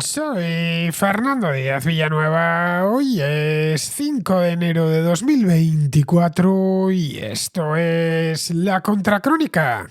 Soy Fernando Díaz Villanueva. Hoy es 5 de enero de 2024 y esto es La Contracrónica.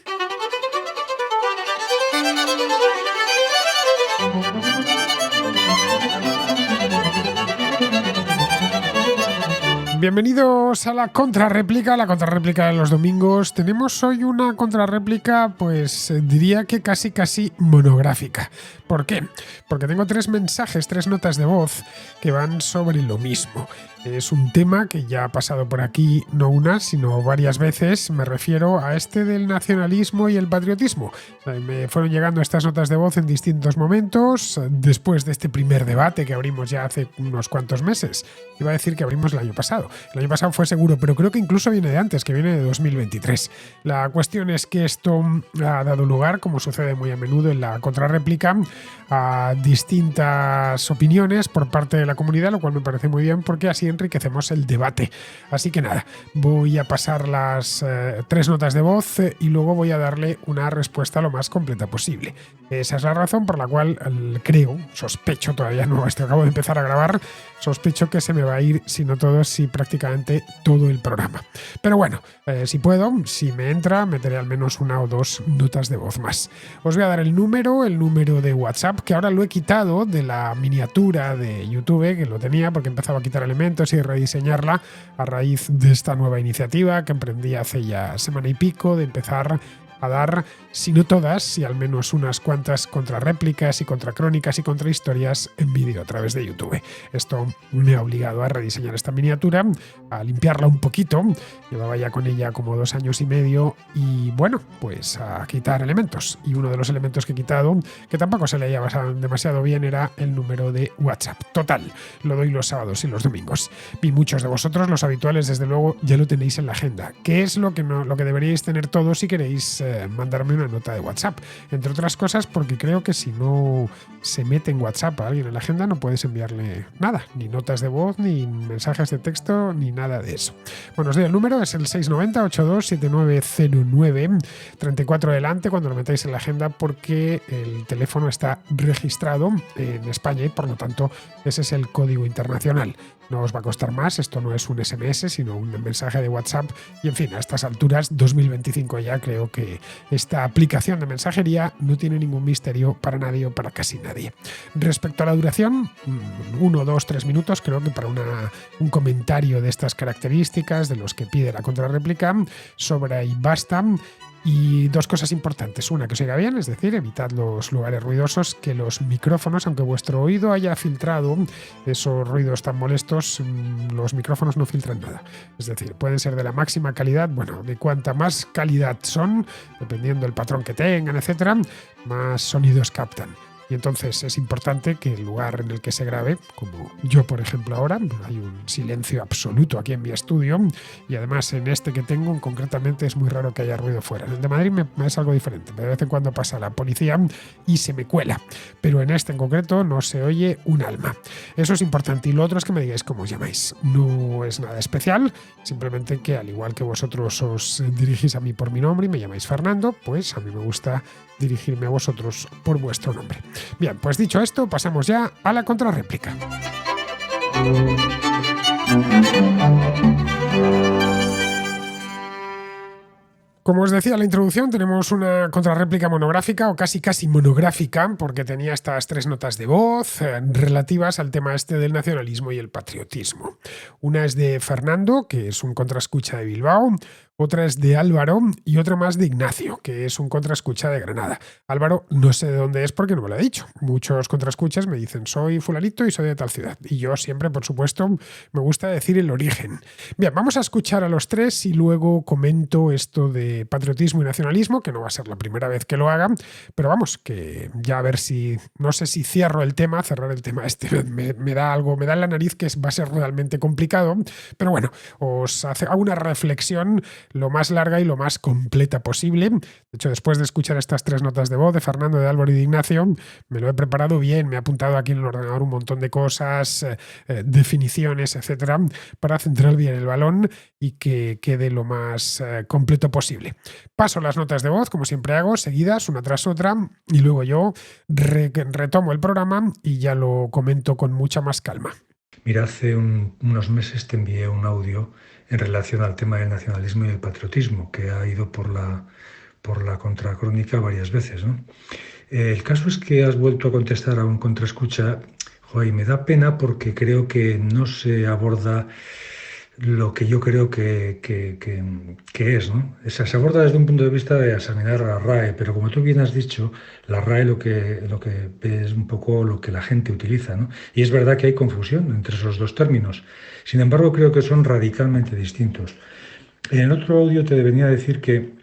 Bienvenidos a la contrarréplica de los domingos. Tenemos hoy una contrarréplica, pues diría que casi monográfica. ¿Por qué? Porque tengo tres mensajes, tres notas de voz que van sobre lo mismo. Es un tema que ya ha pasado por aquí no una, sino varias veces. Me refiero a este del nacionalismo y el patriotismo. Me fueron llegando estas notas de voz en distintos momentos, después de este primer debate que abrimos ya hace unos cuantos meses. Iba a decir que abrimos el año pasado. El año pasado fue seguro, pero creo que incluso viene de antes, que viene de 2023. La cuestión es que esto ha dado lugar, como sucede muy a menudo en la contrarréplica, a distintas opiniones por parte de la comunidad, lo cual me parece muy bien porque así enriquecemos el debate. Así que nada, voy a pasar las tres notas de voz y luego voy a darle una respuesta lo más completa posible. Esa es la razón por la cual sospecho, todavía no, acabo de empezar a grabar, sospecho que se me va a ir, si no todo, si prácticamente todo el programa. Pero bueno, si puedo, si me entra, meteré al menos una o dos notas de voz más. Os voy a dar el número de WhatsApp, que ahora lo he quitado de la miniatura de YouTube, que lo tenía porque empezaba a quitar elementos y rediseñarla a raíz de esta nueva iniciativa que emprendí hace ya semana y pico de empezar a dar, si no todas, si al menos unas cuantas contrarréplicas y contracrónicas y contrahistorias en vídeo a través de YouTube. Esto me ha obligado a rediseñar esta miniatura, a limpiarla un poquito. Llevaba ya con ella como 2 años y medio y bueno, pues a quitar elementos. Y uno de los elementos que he quitado, que tampoco se leía demasiado bien, era el número de WhatsApp. Total, lo doy los sábados y los domingos. Y muchos de vosotros, los habituales, desde luego, ya lo tenéis en la agenda. ¿Qué es lo que deberíais tener todos si queréis mandarme una nota de WhatsApp? Entre otras cosas porque creo que si no se mete en WhatsApp a alguien en la agenda no puedes enviarle nada, ni notas de voz, ni mensajes de texto, ni nada de eso. Bueno, os doy el número, es el 690-827909, 34 adelante cuando lo metáis en la agenda, porque el teléfono está registrado en España y por lo tanto ese es el código internacional. No os va a costar más, esto no es un SMS, sino un mensaje de WhatsApp. Y en fin, a estas alturas, 2025 ya, creo que esta aplicación de mensajería no tiene ningún misterio para nadie o para casi nadie. Respecto a la duración, 1, 2, 3 minutos, creo que para un comentario de estas características, de los que pide la contrarréplica, sobra y basta. Y dos cosas importantes. Una, que os oiga bien, es decir, evitad los lugares ruidosos, que los micrófonos, aunque vuestro oído haya filtrado esos ruidos tan molestos, los micrófonos no filtran nada. Es decir, pueden ser de la máxima calidad, bueno, de cuanta más calidad son, dependiendo del patrón que tengan, etcétera, más sonidos captan. Y entonces es importante que el lugar en el que se grabe, como yo por ejemplo ahora, hay un silencio absoluto aquí en mi estudio y además en este que tengo concretamente es muy raro que haya ruido fuera. En el de Madrid es algo diferente, de vez en cuando pasa la policía y se me cuela, pero en este en concreto no se oye un alma. Eso es importante. Y lo otro es que me digáis cómo os llamáis. No es nada especial, simplemente que al igual que vosotros os dirigís a mí por mi nombre y me llamáis Fernando, pues a mí me gusta dirigirme a vosotros por vuestro nombre. Bien, pues dicho esto, pasamos ya a la contrarréplica. Como os decía en la introducción, tenemos una contrarréplica monográfica o casi monográfica, porque tenía estas tres notas de voz relativas al tema este del nacionalismo y el patriotismo. Una es de Fernando, que es un contraescucha de Bilbao. Otra es de Álvaro y otra más de Ignacio, que es un contraescucha de Granada. Álvaro no sé de dónde es porque no me lo ha dicho. Muchos contraescuchas me dicen soy fulanito y soy de tal ciudad. Y yo siempre, por supuesto, me gusta decir el origen. Bien, vamos a escuchar a los tres y luego comento esto de patriotismo y nacionalismo, que no va a ser la primera vez que lo haga, pero vamos, que ya a ver si, no sé si cerrar el tema este me da algo, me da en la nariz que va a ser realmente complicado, pero bueno, os hago una reflexión lo más larga y lo más completa posible. De hecho, después de escuchar estas 3 notas de voz de Fernando, de Álvaro y de Ignacio, me lo he preparado bien, me he apuntado aquí en el ordenador un montón de cosas, definiciones, etcétera, para centrar bien el balón y que quede lo más completo posible. Paso las notas de voz, como siempre hago, seguidas, una tras otra, y luego yo retomo el programa y ya lo comento con mucha más calma. Mira, hace unos meses te envié un audio en relación al tema del nacionalismo y el patriotismo, que ha ido por la contracrónica varias veces, ¿no? El caso es que has vuelto a contestar a un contraescucha, joder, y me da pena porque creo que no se aborda lo que yo creo que es, ¿no? O sea, se aborda desde un punto de vista de examinar a la RAE, pero como tú bien has dicho, la RAE lo que ve es un poco lo que la gente utiliza, ¿no? Y es verdad que hay confusión entre esos dos términos. Sin embargo, creo que son radicalmente distintos. En el otro audio te venía a decir que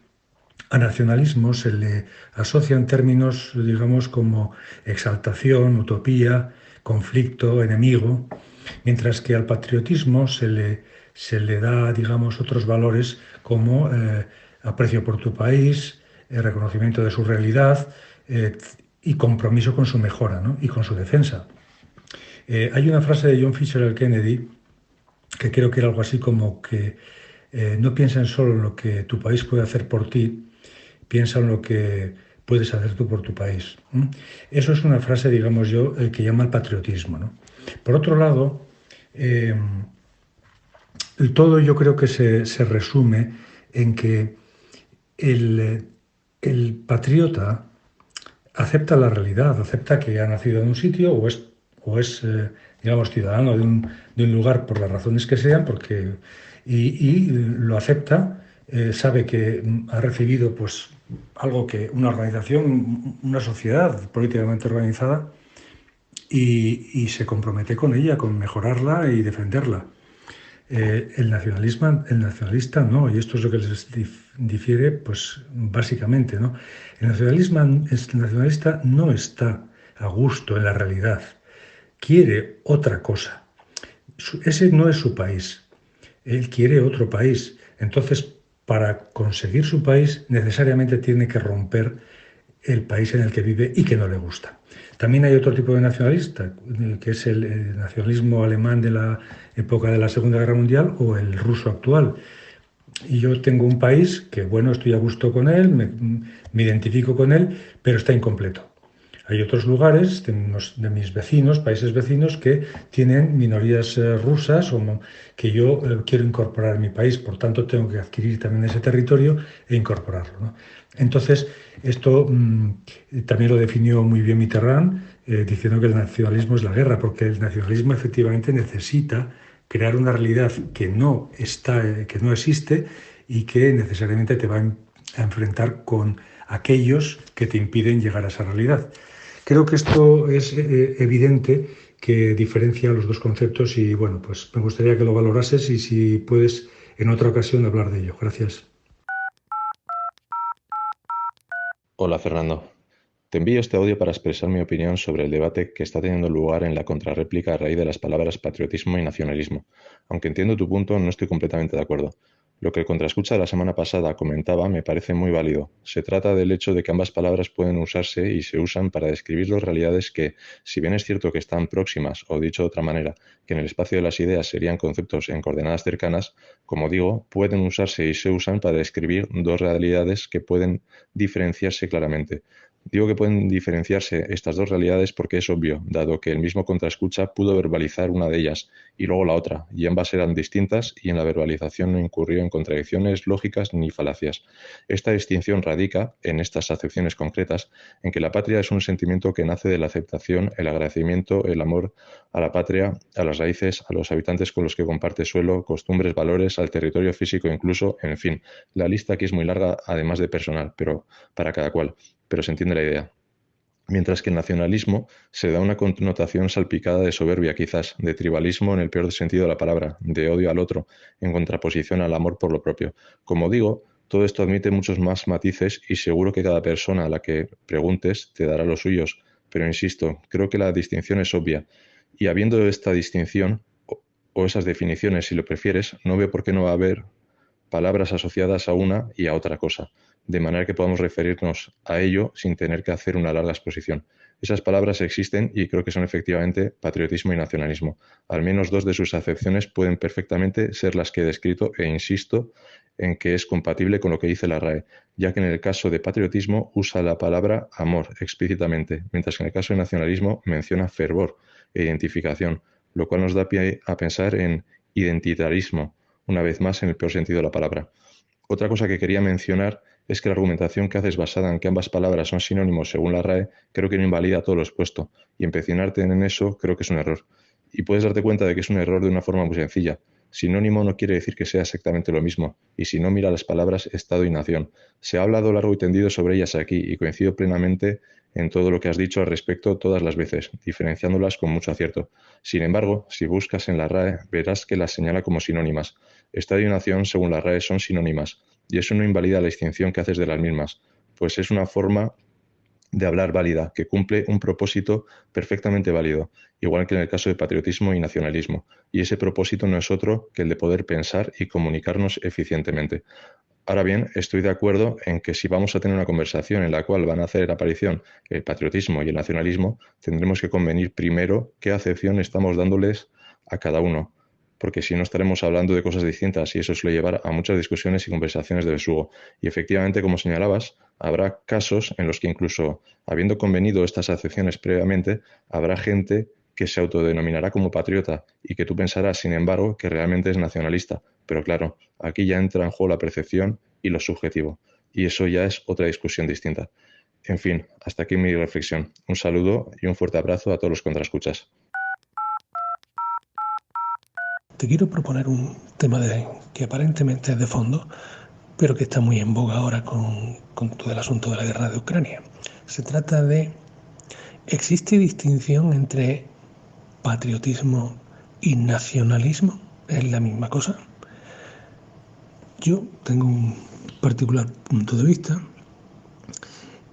a nacionalismo se le asocian términos, digamos, como exaltación, utopía, conflicto, enemigo, mientras que al patriotismo se le da, digamos, otros valores como aprecio por tu país, reconocimiento de su realidad y compromiso con su mejora, ¿no? Y con su defensa. Hay una frase de John Fitzgerald Kennedy que creo que era algo así como que no piensen solo en lo que tu país puede hacer por ti, piensa en lo que puedes hacer tú por tu país. ¿Mm? Eso es una frase, digamos yo, que llama el patriotismo, ¿no? Por otro lado, eh, todo yo creo que se resume en que el, el patriota acepta la realidad, acepta que ha nacido en un sitio o es digamos, ciudadano de un lugar por las razones que sean, y lo acepta, sabe que ha recibido pues, algo que una organización, una sociedad políticamente organizada, y se compromete con ella, con mejorarla y defenderla. El nacionalista no, y esto es lo que les difiere, pues básicamente, ¿no? El nacionalista no está a gusto en la realidad, quiere otra cosa. Ese no es su país, él quiere otro país. Entonces, para conseguir su país, necesariamente tiene que romper el país en el que vive y que no le gusta. También hay otro tipo de nacionalista, que es el nacionalismo alemán de la época de la Segunda Guerra Mundial o el ruso actual. Y yo tengo un país que, bueno, estoy a gusto con él, me identifico con él, pero está incompleto. Hay otros lugares de mis vecinos, países vecinos, que tienen minorías rusas que yo quiero incorporar en mi país, por tanto tengo que adquirir también ese territorio e incorporarlo, ¿no? Entonces, esto también lo definió muy bien Mitterrand, diciendo que el nacionalismo es la guerra, porque el nacionalismo efectivamente necesita crear una realidad que no está, que no existe y que necesariamente te va a enfrentar con aquellos que te impiden llegar a esa realidad. Creo que esto es evidente que diferencia los dos conceptos y bueno, pues me gustaría que lo valorases y si puedes en otra ocasión hablar de ello. Gracias. Hola Fernando, te envío este audio para expresar mi opinión sobre el debate que está teniendo lugar en la contrarréplica a raíz de las palabras patriotismo y nacionalismo. Aunque entiendo tu punto, no estoy completamente de acuerdo. Lo que el contraescucha de la semana pasada comentaba me parece muy válido. Se trata del hecho de que ambas palabras pueden usarse y se usan para describir dos realidades que, si bien es cierto que están próximas, o dicho de otra manera, que en el espacio de las ideas serían conceptos en coordenadas cercanas, como digo, pueden usarse y se usan para describir dos realidades que pueden diferenciarse claramente. Digo que pueden diferenciarse estas dos realidades porque es obvio, dado que el mismo contraescucha pudo verbalizar una de ellas y luego la otra, y ambas eran distintas y en la verbalización no incurrió en contradicciones lógicas ni falacias. Esta distinción radica, en estas acepciones concretas, en que la patria es un sentimiento que nace de la aceptación, el agradecimiento, el amor a la patria, a las raíces, a los habitantes con los que comparte suelo, costumbres, valores, al territorio físico incluso, en fin. La lista aquí es muy larga, además de personal, pero para cada cual. Pero se entiende la idea. Mientras que el nacionalismo se da una connotación salpicada de soberbia quizás, de tribalismo en el peor sentido de la palabra, de odio al otro, en contraposición al amor por lo propio. Como digo, todo esto admite muchos más matices y seguro que cada persona a la que preguntes te dará los suyos, pero insisto, creo que la distinción es obvia, y habiendo esta distinción, o esas definiciones si lo prefieres, no veo por qué no va a haber palabras asociadas a una y a otra cosa, de manera que podamos referirnos a ello sin tener que hacer una larga exposición. Esas palabras existen y creo que son efectivamente patriotismo y nacionalismo. Al menos dos de sus acepciones pueden perfectamente ser las que he descrito e insisto en que es compatible con lo que dice la RAE, ya que en el caso de patriotismo usa la palabra amor explícitamente, mientras que en el caso de nacionalismo menciona fervor e identificación, lo cual nos da pie a pensar en identitarismo, una vez más en el peor sentido de la palabra. Otra cosa que quería mencionar es que la argumentación que haces basada en que ambas palabras son sinónimos según la RAE creo que no invalida todo lo expuesto, y empecinarte en eso creo que es un error. Y puedes darte cuenta de que es un error de una forma muy sencilla. Sinónimo no quiere decir que sea exactamente lo mismo, y si no, mira las palabras Estado y Nación. Se ha hablado largo y tendido sobre ellas aquí, y coincido plenamente en todo lo que has dicho al respecto todas las veces, diferenciándolas con mucho acierto. Sin embargo, si buscas en la RAE, verás que las señala como sinónimas. Estado y Nación, según la RAE, son sinónimas, y eso no invalida la distinción que haces de las mismas, pues es una forma de hablar válida, que cumple un propósito perfectamente válido, igual que en el caso de patriotismo y nacionalismo, y ese propósito no es otro que el de poder pensar y comunicarnos eficientemente. Ahora bien, estoy de acuerdo en que si vamos a tener una conversación en la cual van a hacer aparición el patriotismo y el nacionalismo, tendremos que convenir primero qué acepción estamos dándoles a cada uno, porque si no estaremos hablando de cosas distintas y eso suele llevar a muchas discusiones y conversaciones de besugo. Y efectivamente, como señalabas, habrá casos en los que incluso habiendo convenido estas acepciones previamente, habrá gente que se autodenominará como patriota y que tú pensarás, sin embargo, que realmente es nacionalista. Pero claro, aquí ya entra en juego la percepción y lo subjetivo, y eso ya es otra discusión distinta. En fin, hasta aquí mi reflexión. Un saludo y un fuerte abrazo a todos los contraescuchas. Te quiero proponer un tema que aparentemente es de fondo, pero que está muy en boga ahora con todo el asunto de la guerra de Ucrania. Se trata de, ¿existe distinción entre patriotismo y nacionalismo? ¿Es la misma cosa? Yo tengo un particular punto de vista,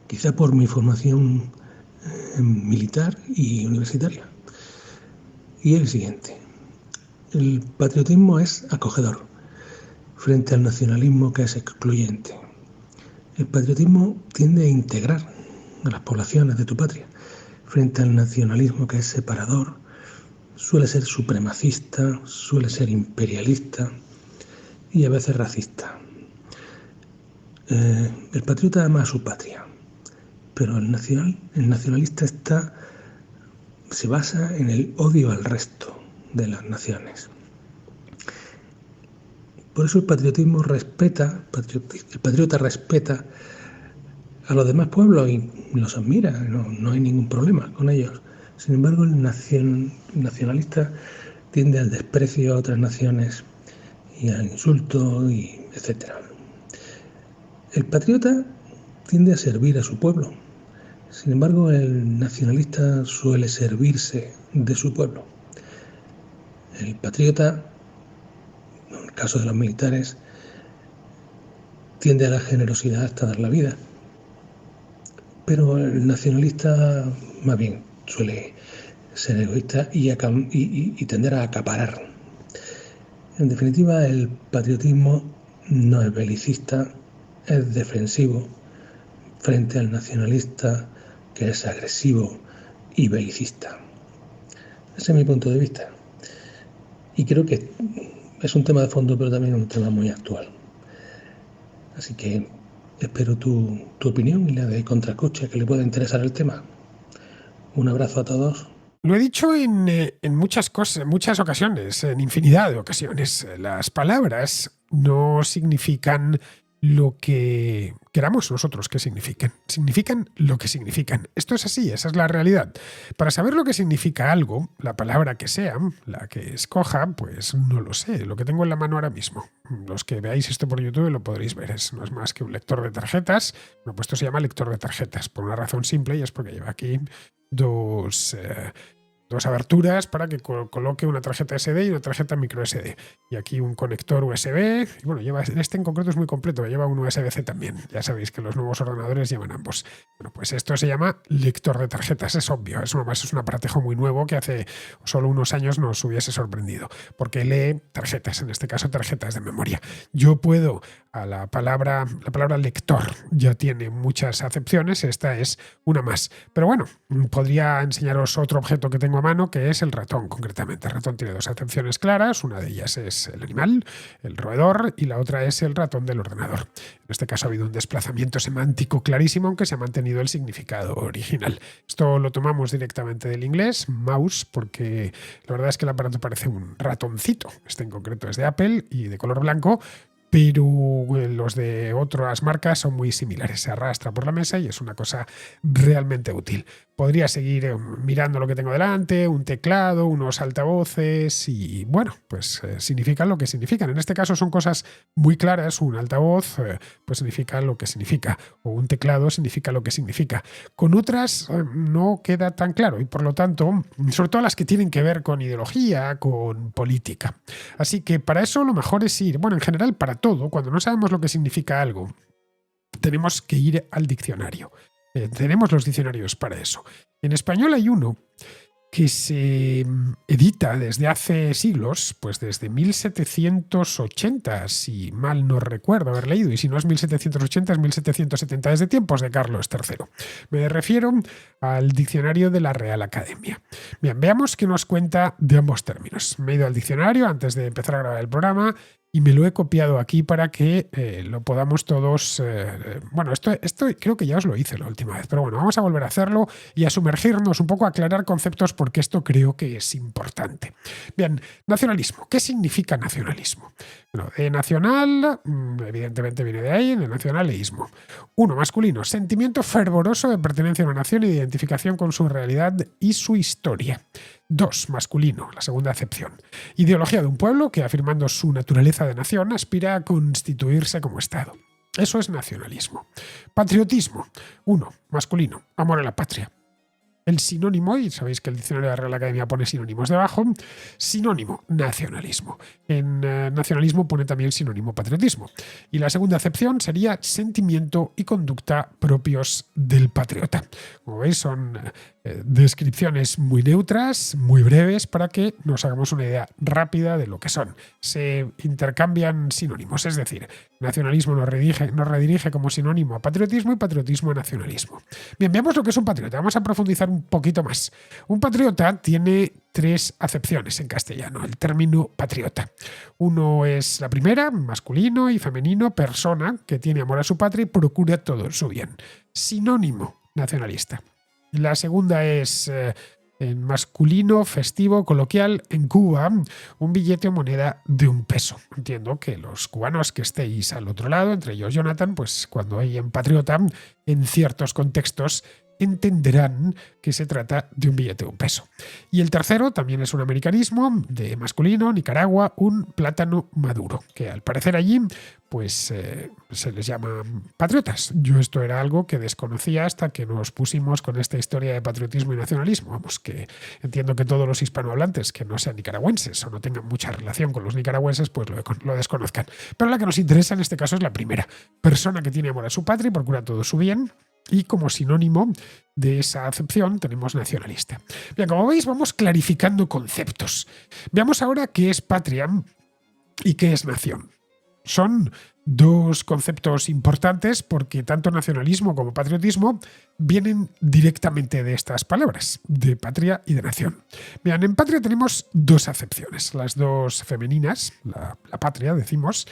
quizá por mi formación militar y universitaria, y es el siguiente. El patriotismo es acogedor frente al nacionalismo, que es excluyente. El patriotismo tiende a integrar a las poblaciones de tu patria frente al nacionalismo, que es separador, suele ser supremacista, suele ser imperialista y a veces racista. El patriota ama a su patria, pero el nacionalista se basa en el odio al resto de las naciones. Por eso el patriota respeta a los demás pueblos y los admira, no hay ningún problema con ellos. Sin embargo, el nacionalista tiende al desprecio a otras naciones y al insulto, etc. El patriota tiende a servir a su pueblo. Sin embargo, el nacionalista suele servirse de su pueblo. El patriota, en el caso de los militares, tiende a la generosidad hasta dar la vida. Pero el nacionalista, más bien, suele ser egoísta y tender a acaparar. En definitiva, el patriotismo no es belicista, es defensivo frente al nacionalista, que es agresivo y belicista. Ese es mi punto de vista. Y creo que es un tema de fondo, pero también un tema muy actual. Así que espero tu opinión y la de Contraescucha, que le pueda interesar el tema. Un abrazo a todos. Lo he dicho en muchas ocasiones, en infinidad de ocasiones. Las palabras no significan lo que queramos nosotros que signifiquen. Significan lo que significan. Esto es así, esa es la realidad. Para saber lo que significa algo, la palabra que sea, la que escoja, pues no lo sé, lo que tengo en la mano ahora mismo. Los que veáis esto por YouTube lo podréis ver. No es más que un lector de tarjetas. Bueno, pues esto se llama lector de tarjetas, por una razón simple, y es porque lleva aquí dos 2 aberturas para que coloque una tarjeta SD y una tarjeta micro SD. Y aquí un conector USB. Y bueno, este en concreto es muy completo, lleva un USB-C también. Ya sabéis que los nuevos ordenadores llevan ambos. Bueno, pues esto se llama lector de tarjetas, es obvio. Es un aparatejo muy nuevo que hace solo unos años nos hubiese sorprendido, porque lee tarjetas, en este caso tarjetas de memoria. Yo puedo, la palabra lector ya tiene muchas acepciones, esta es una más. Pero bueno, podría enseñaros otro objeto que tengo a mano, que es el ratón, concretamente. El ratón tiene 2 acepciones claras, una de ellas es el animal, el roedor, y la otra es el ratón del ordenador. En este caso ha habido un desplazamiento semántico clarísimo, aunque se ha mantenido el significado original. Esto lo tomamos directamente del inglés, mouse, porque la verdad es que el aparato parece un ratoncito. Este en concreto es de Apple y de color blanco, pero los de otras marcas son muy similares. Se arrastra por la mesa y es una cosa realmente útil. Podría seguir mirando lo que tengo delante, un teclado, unos altavoces y bueno, pues significan lo que significan. En este caso son cosas muy claras. Un altavoz pues significa lo que significa, o un teclado significa lo que significa. Con otras no queda tan claro y por lo tanto, sobre todo las que tienen que ver con ideología, con política. Así que para eso lo mejor es ir, bueno, en general para todo, cuando no sabemos lo que significa algo, tenemos que ir al diccionario. Tenemos los diccionarios para eso. En español hay uno que se edita desde hace siglos, pues desde 1780, si mal no recuerdo haber leído, y si no es 1780 es 1770, desde tiempos de Carlos III. Me refiero al diccionario de la Real Academia. Bien, veamos qué nos cuenta de ambos términos. Me he ido al diccionario antes de empezar a grabar el programa y me lo he copiado aquí para que lo podamos todos... bueno, esto creo que ya os lo hice la última vez, pero bueno, vamos a volver a hacerlo y a sumergirnos un poco, a aclarar conceptos porque esto creo que es importante. Bien, nacionalismo. ¿Qué significa nacionalismo? Bueno, de nacional, evidentemente viene de ahí, de nacionalismo. 1, masculino. Sentimiento fervoroso de pertenencia a una nación y de identificación con su realidad y su historia. 2, masculino, la segunda acepción. Ideología de un pueblo que, afirmando su naturaleza de nación, aspira a constituirse como Estado. Eso es nacionalismo. Patriotismo. 1, masculino, amor a la patria. El sinónimo, y sabéis que el diccionario de la Real Academia pone sinónimos debajo, sinónimo, nacionalismo. En nacionalismo pone también sinónimo patriotismo. Y la segunda acepción sería sentimiento y conducta propios del patriota. Como veis, son descripciones muy neutras, muy breves, para que nos hagamos una idea rápida de lo que son. Se intercambian sinónimos, es decir, nacionalismo nos redirige como sinónimo a patriotismo y patriotismo a nacionalismo. Bien, veamos lo que es un patriota. Vamos a profundizar un poquito más. Un patriota tiene 3 acepciones en castellano, el término patriota. 1 es la primera, masculino y femenino, persona que tiene amor a su patria y procura todo su bien. Sinónimo, nacionalista. La segunda es en masculino, festivo, coloquial, en Cuba, un billete o moneda de 1 peso. Entiendo que los cubanos que estéis al otro lado, entre ellos Jonathan, pues cuando hay en patriota, en ciertos contextos, entenderán que se trata de un billete de 1 peso. Y el tercero también es un americanismo de masculino, Nicaragua, un plátano maduro, que al parecer allí pues se les llama patriotas. Yo esto era algo que desconocía hasta que nos pusimos con esta historia de patriotismo y nacionalismo. Vamos, que entiendo que todos los hispanohablantes que no sean nicaragüenses o no tengan mucha relación con los nicaragüenses pues lo desconozcan. Pero la que nos interesa en este caso es la primera. Persona que tiene amor a su patria y procura todo su bien. Y como sinónimo de esa acepción tenemos nacionalista. Bien, como veis, vamos clarificando conceptos. Veamos ahora qué es patria y qué es nación. Son 2 conceptos importantes porque tanto nacionalismo como patriotismo vienen directamente de estas palabras, de patria y de nación. Bien, en patria tenemos 2 acepciones, las 2 femeninas, la patria, decimos.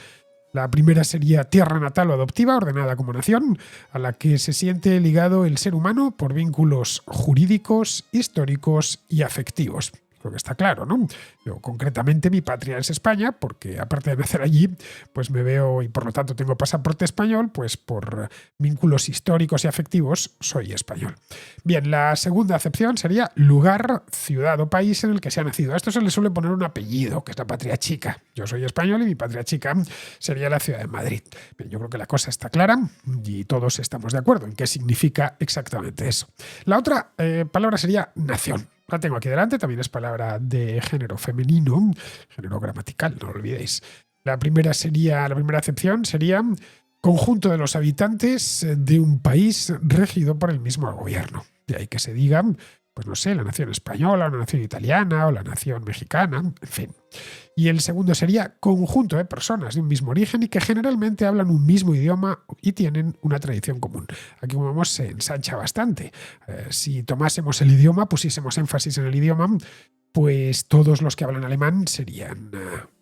La primera sería tierra natal o adoptiva, ordenada como nación, a la que se siente ligado el ser humano por vínculos jurídicos, históricos y afectivos. Creo que está claro, ¿no? Yo, concretamente, mi patria es España, porque aparte de nacer allí, pues me veo, y por lo tanto tengo pasaporte español, pues por vínculos históricos y afectivos soy español. Bien, la segunda acepción sería lugar, ciudad o país en el que se ha nacido. A esto se le suele poner un apellido, que es la patria chica. Yo soy español y mi patria chica sería la ciudad de Madrid. Bien, yo creo que la cosa está clara y todos estamos de acuerdo en qué significa exactamente eso. La otra palabra sería nación. La tengo aquí delante, también es palabra de género femenino, género gramatical, no lo olvidéis. La primera acepción sería conjunto de los habitantes de un país regido por el mismo gobierno. De ahí que se diga, pues no sé, la nación española, o la nación italiana, o la nación mexicana, en fin. Y el segundo sería conjunto de personas de un mismo origen y que generalmente hablan un mismo idioma y tienen una tradición común. Aquí, como vemos, se ensancha bastante. Si tomásemos el idioma, pusiésemos énfasis en el idioma, pues todos los que hablan alemán serían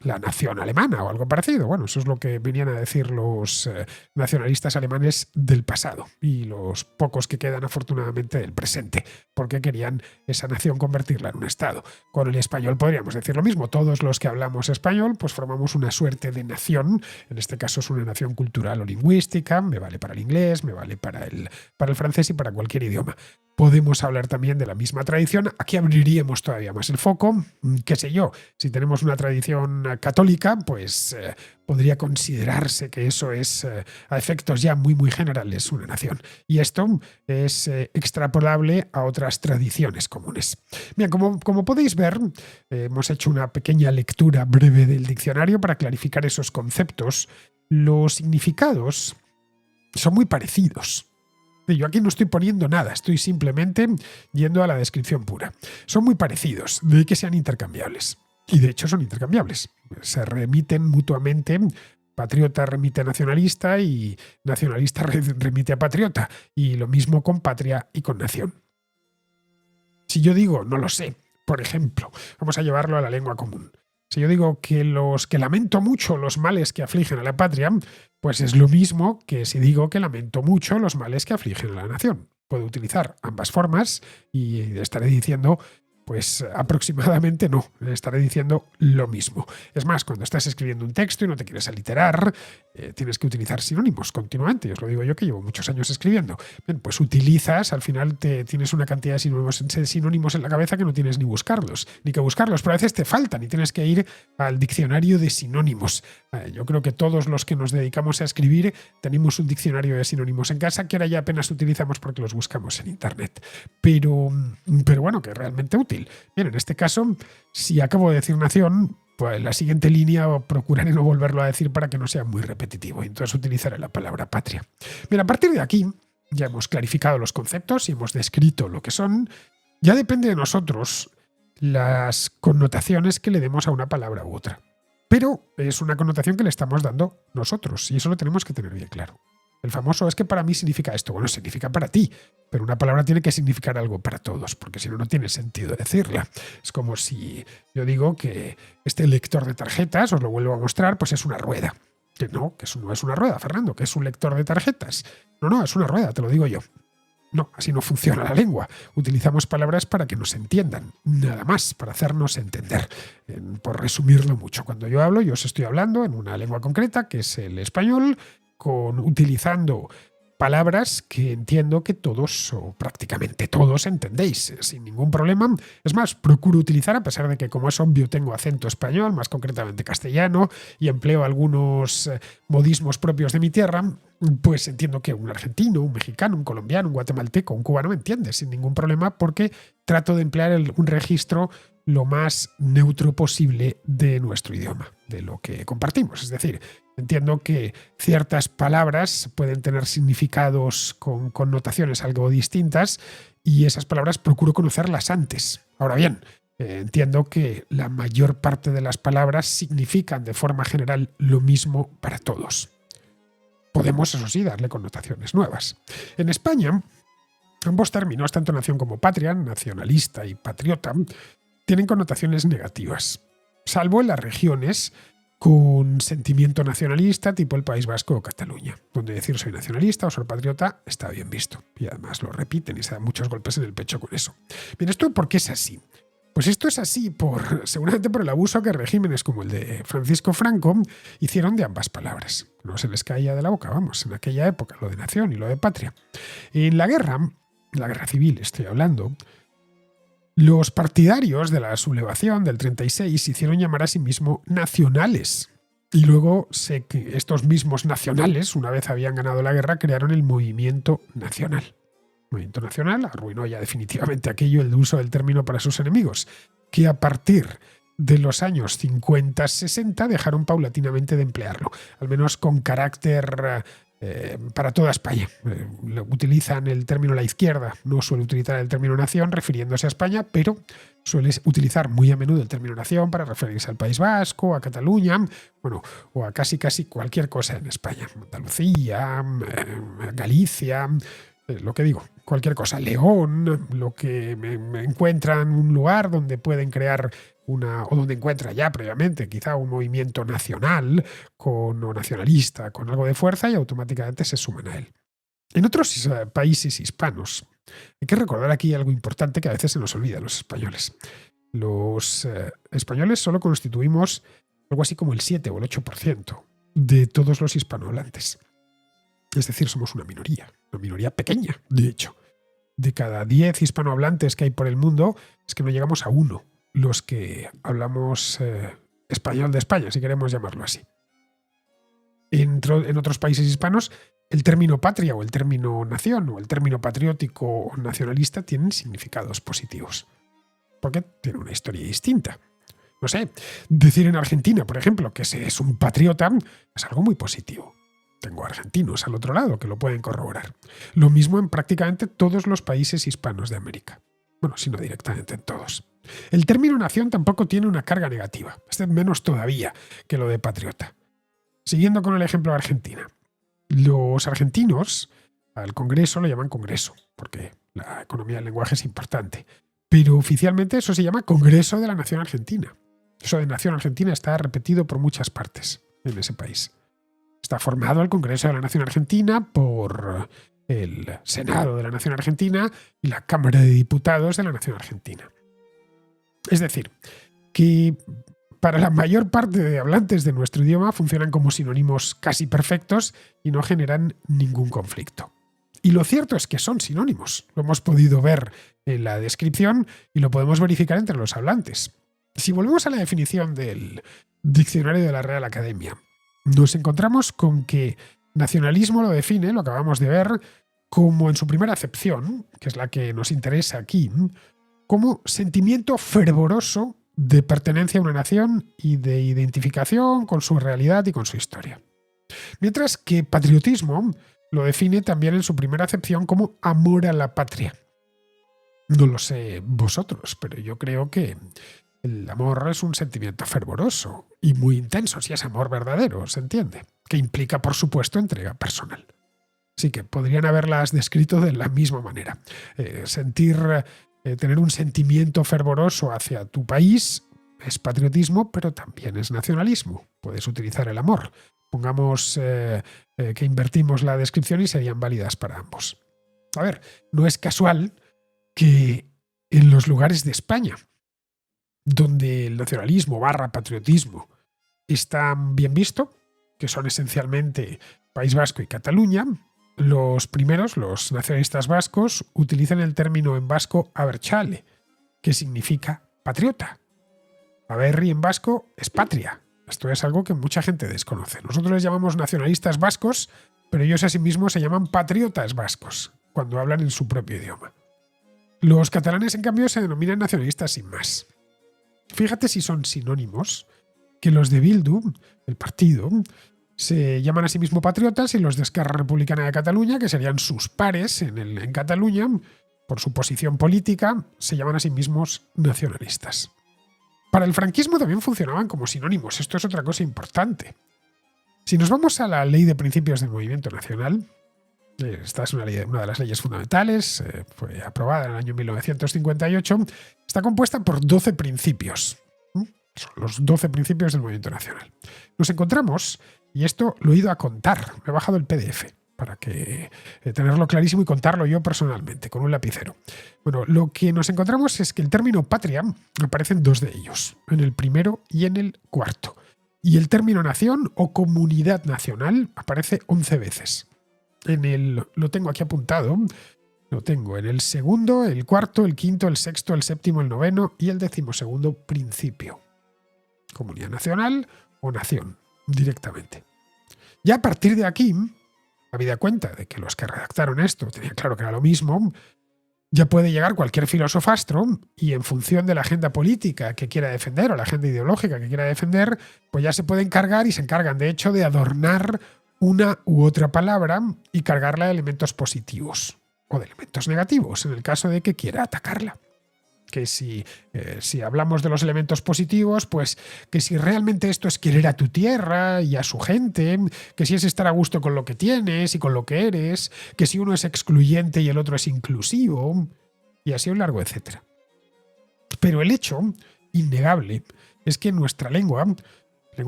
la nación alemana o algo parecido. Bueno, eso es lo que venían a decir los nacionalistas alemanes del pasado y los pocos que quedan afortunadamente del presente, porque querían esa nación convertirla en un estado. Con el español podríamos decir lo mismo. Todos los que hablamos español pues formamos una suerte de nación. En este caso es una nación cultural o lingüística. Me vale para el inglés, me vale para el francés y para cualquier idioma. Podemos hablar también de la misma tradición. Aquí abriríamos todavía más el foco. Qué sé yo, si tenemos una tradición católica, pues podría considerarse que eso es, a efectos ya muy, muy generales, una nación. Y esto es extrapolable a otras tradiciones comunes. Bien, como podéis ver, hemos hecho una pequeña lectura breve del diccionario para clarificar esos conceptos. Los significados son muy parecidos. Yo aquí no estoy poniendo nada, estoy simplemente yendo a la descripción pura. Son muy parecidos, de que sean intercambiables. Y de hecho son intercambiables. Se remiten mutuamente. Patriota remite a nacionalista y nacionalista remite a patriota. Y lo mismo con patria y con nación. Si yo digo, no lo sé, por ejemplo, vamos a llevarlo a la lengua común. Si yo digo que lamento mucho los males que afligen a la patria, pues es lo mismo que si digo que lamento mucho los males que afligen a la nación. Puedo utilizar ambas formas y estaré diciendo, pues aproximadamente no, estaré diciendo lo mismo. Es más, cuando estás escribiendo un texto y no te quieres aliterar, tienes que utilizar sinónimos continuamente. Os lo digo yo que llevo muchos años escribiendo. Bien, pues utilizas, al final tienes una cantidad de sinónimos en la cabeza que no tienes ni que buscarlos, pero a veces te faltan y tienes que ir al diccionario de sinónimos. Yo creo que todos los que nos dedicamos a escribir tenemos un diccionario de sinónimos en casa que ahora ya apenas utilizamos porque los buscamos en internet. Pero bueno, que es realmente útil. Bien, en este caso, si acabo de decir nación, pues la siguiente línea procuraré no volverlo a decir para que no sea muy repetitivo. Entonces utilizaré la palabra patria. Bien, a partir de aquí ya hemos clarificado los conceptos y hemos descrito lo que son. Ya depende de nosotros las connotaciones que le demos a una palabra u otra. Pero es una connotación que le estamos dando nosotros y eso lo tenemos que tener bien claro. El famoso es que para mí significa esto. Bueno, significa para ti, pero una palabra tiene que significar algo para todos, porque si no, no tiene sentido decirla. Es como si yo digo que este lector de tarjetas, os lo vuelvo a mostrar, pues es una rueda. Que no, que eso no es una rueda, Fernando, que es un lector de tarjetas. No, es una rueda, te lo digo yo. No, así no funciona la lengua. Utilizamos palabras para que nos entiendan, nada más, para hacernos entender. Por resumirlo mucho, cuando yo hablo, yo os estoy hablando en una lengua concreta, que es el español, utilizando palabras que entiendo que todos o prácticamente todos entendéis sin ningún problema. Es más, procuro utilizar, a pesar de que, como es obvio, tengo acento español, más concretamente castellano, y empleo algunos modismos propios de mi tierra, pues entiendo que un argentino, un mexicano, un colombiano, un guatemalteco, un cubano me entiende sin ningún problema porque trato de emplear un registro lo más neutro posible de nuestro idioma, de lo que compartimos. Es decir, entiendo que ciertas palabras pueden tener significados con connotaciones algo distintas y esas palabras procuro conocerlas antes. Ahora bien, entiendo que la mayor parte de las palabras significan de forma general lo mismo para todos. Podemos, eso sí, darle connotaciones nuevas. En España, ambos términos, tanto nación como patria, nacionalista y patriota, tienen connotaciones negativas, salvo en las regiones con sentimiento nacionalista tipo el País Vasco o Cataluña, donde decir soy nacionalista o soy patriota está bien visto. Y además lo repiten y se dan muchos golpes en el pecho con eso. Bien, ¿esto por qué es así? Pues esto es así seguramente por el abuso que regímenes como el de Francisco Franco hicieron de ambas palabras. No se les caía de la boca, vamos, en aquella época, lo de nación y lo de patria. En la guerra civil estoy hablando, los partidarios de la sublevación del 36 se hicieron llamar a sí mismos nacionales. Y luego estos mismos nacionales, una vez habían ganado la guerra, crearon el movimiento nacional. movimiento nacional arruinó ya definitivamente aquello, el uso del término para sus enemigos, que a partir de los años 50-60 dejaron paulatinamente de emplearlo, al menos con carácter para toda España. Utilizan el término la izquierda, no suele utilizar el término nación refiriéndose a España, pero suele utilizar muy a menudo el término nación para referirse al País Vasco, a Cataluña, bueno, o a casi cualquier cosa en España. Andalucía, Galicia, lo que digo, cualquier cosa. León, lo que me encuentran un lugar donde pueden crear o donde encuentra ya previamente quizá un movimiento nacional o nacionalista con algo de fuerza y automáticamente se suman a él. En otros países hispanos, hay que recordar aquí algo importante que a veces se nos olvida a los españoles. Los españoles solo constituimos algo así como el 7 o el 8% de todos los hispanohablantes. Es decir, somos una minoría pequeña, de hecho. De cada 10 hispanohablantes que hay por el mundo, es que no llegamos a 1 los que hablamos español de España, si queremos llamarlo así. En otros países hispanos, el término patria o el término nación o el término patriótico o nacionalista tienen significados positivos, porque tienen una historia distinta. No sé, decir en Argentina, por ejemplo, que se es un patriota es algo muy positivo. Tengo argentinos al otro lado que lo pueden corroborar. Lo mismo en prácticamente todos los países hispanos de América. Bueno, si no directamente en todos. El término nación tampoco tiene una carga negativa, menos todavía que lo de patriota. Siguiendo con el ejemplo de Argentina. Los argentinos al Congreso lo llaman Congreso, porque la economía del lenguaje es importante. Pero oficialmente eso se llama Congreso de la Nación Argentina. Eso de Nación Argentina está repetido por muchas partes en ese país. Está formado el Congreso de la Nación Argentina por el Senado de la Nación Argentina y la Cámara de Diputados de la Nación Argentina. Es decir, que para la mayor parte de hablantes de nuestro idioma funcionan como sinónimos casi perfectos y no generan ningún conflicto. Y lo cierto es que son sinónimos. Lo hemos podido ver en la descripción y lo podemos verificar entre los hablantes. Si volvemos a la definición del Diccionario de la Real Academia, nos encontramos con que nacionalismo lo define, lo acabamos de ver, como en su primera acepción, que es la que nos interesa aquí, como sentimiento fervoroso de pertenencia a una nación y de identificación con su realidad y con su historia. Mientras que patriotismo lo define también en su primera acepción como amor a la patria. No lo sé vosotros, pero yo creo que el amor es un sentimiento fervoroso y muy intenso, si es amor verdadero, se entiende, que implica, por supuesto, entrega personal. Así que podrían haberlas descrito de la misma manera. Tener un sentimiento fervoroso hacia tu país es patriotismo, pero también es nacionalismo. Puedes utilizar el amor. Pongamos que invertimos la descripción y serían válidas para ambos. A ver, no es casual que en los lugares de España donde el nacionalismo / patriotismo está bien visto, que son esencialmente País Vasco y Cataluña, los primeros, los nacionalistas vascos, utilizan el término en vasco abertzale, que significa patriota. Aberri en vasco es patria. Esto es algo que mucha gente desconoce. Nosotros les llamamos nacionalistas vascos, pero ellos a sí mismos se llaman patriotas vascos, cuando hablan en su propio idioma. Los catalanes, en cambio, se denominan nacionalistas sin más. Fíjate si son sinónimos, que los de Bildu, el partido, se llaman a sí mismos patriotas y los de Esquerra Republicana de Cataluña, que serían sus pares en Cataluña, por su posición política, se llaman a sí mismos nacionalistas. Para el franquismo también funcionaban como sinónimos. Esto es otra cosa importante. Si nos vamos a la Ley de Principios del Movimiento Nacional, esta es una de las leyes fundamentales, fue aprobada en el año 1958, está compuesta por 12 principios. Son los 12 principios del Movimiento Nacional. Nos encontramos, y esto lo he ido a contar, me he bajado el PDF para que tenerlo clarísimo y contarlo yo personalmente, con un lapicero. Bueno, lo que nos encontramos es que el término patria aparece en 2 de ellos, en el primero y en el cuarto. Y el término nación o comunidad nacional aparece 11 veces. Lo tengo aquí apuntado, lo tengo en el segundo, el cuarto, el quinto, el sexto, el séptimo, el noveno y el 12º principio. Comunidad nacional o nación, directamente. Ya a partir de aquí Habida cuenta de que los que redactaron esto tenían claro que era lo mismo, ya puede llegar cualquier filosofastro y en función de la agenda política que quiera defender o la agenda ideológica que quiera defender, pues ya se puede encargar y se encargan de hecho de adornar una u otra palabra y cargarla de elementos positivos o de elementos negativos en el caso de que quiera atacarla. Que si hablamos de los elementos positivos, pues que si realmente esto es querer a tu tierra y a su gente, que si es estar a gusto con lo que tienes y con lo que eres, que si uno es excluyente y el otro es inclusivo, y así un largo etcétera. Pero el hecho innegable es que nuestra lengua